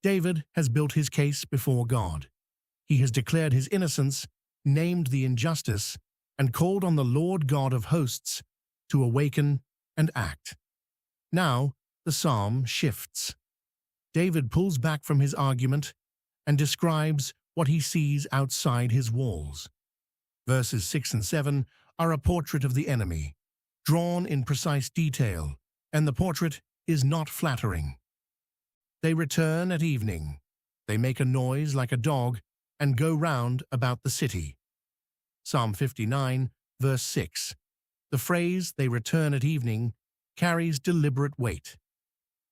David has built his case before God. He has declared his innocence, named the injustice, and called on the Lord God of hosts to awaken and act. Now, the psalm shifts. David pulls back from his argument and describes what he sees outside his walls. Verses 6 and 7 are a portrait of the enemy, drawn in precise detail, and the portrait is not flattering. They return at evening. They make a noise like a dog and go round about the city. Psalm 59, verse 6. The phrase, "they return at evening," carries deliberate weight.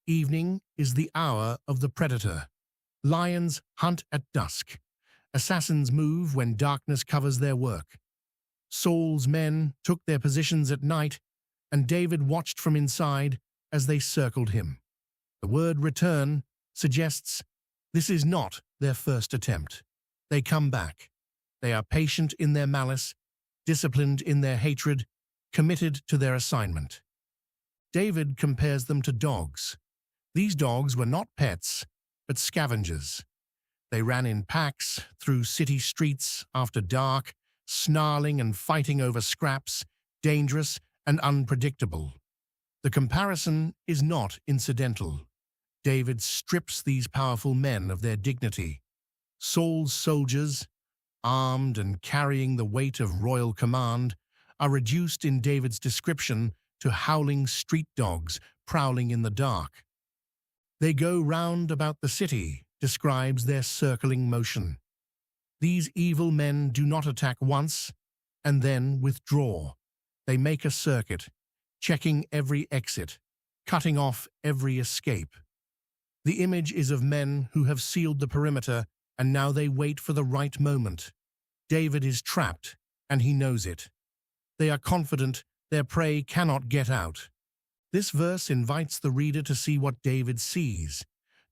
Evening is the hour of the predator. Lions hunt at dusk. Assassins move when darkness covers their work. Saul's men took their positions at night, and David watched from inside as they circled him. The word return suggests this is not their first attempt. They come back. They are patient in their malice, disciplined in their hatred, committed to their assignment. David compares them to dogs. These dogs were not pets, but scavengers. They ran in packs through city streets after dark, snarling and fighting over scraps, dangerous and unpredictable. The comparison is not incidental. David strips these powerful men of their dignity. Saul's soldiers, armed and carrying the weight of royal command, are reduced in David's description to howling street dogs prowling in the dark. They go round about the city, describes their circling motion. These evil men do not attack once and then withdraw. They make a circuit, checking every exit, cutting off every escape. The image is of men who have sealed the perimeter and now they wait for the right moment. David is trapped, and he knows it. They are confident their prey cannot get out. This verse invites the reader to see what David sees,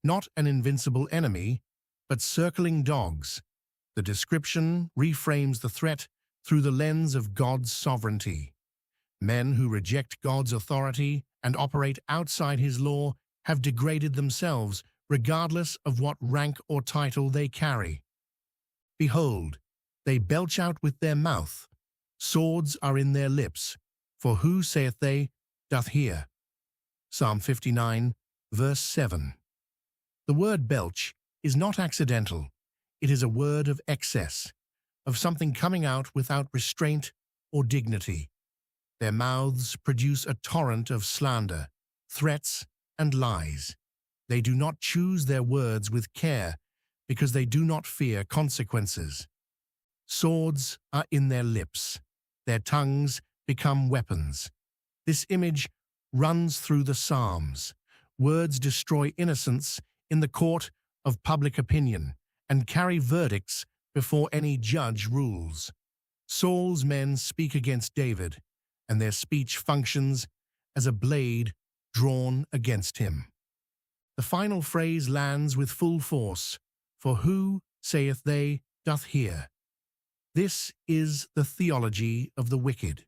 not an invincible enemy, but circling dogs. The description reframes the threat through the lens of God's sovereignty. Men who reject God's authority and operate outside his law have degraded themselves, regardless of what rank or title they carry. Behold, they belch out with their mouth. Swords are in their lips. For who, saith they, doth hear? Psalm 59, verse 7. The word belch is not accidental. It is a word of excess, of something coming out without restraint or dignity. Their mouths produce a torrent of slander, threats, and lies. They do not choose their words with care because they do not fear consequences. Swords are in their lips. Their tongues become weapons. This image runs through the Psalms. Words destroy innocence in the court of public opinion and carry verdicts before any judge rules. Saul's men speak against David, and their speech functions as a blade drawn against him. The final phrase lands with full force, for who, saith they, doth hear? This is the theology of the wicked.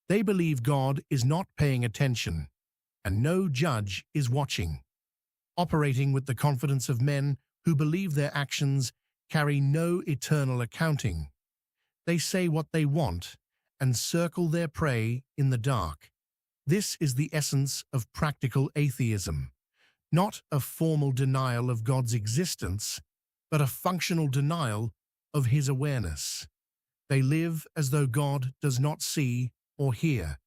They believe God is not paying attention, and no judge is watching. Operating with the confidence of men who believe their actions carry no eternal accounting. They say what they want and circle their prey in the dark. This is the essence of practical atheism, not a formal denial of God's existence, but a functional denial of his awareness. They live as though God does not see or hear,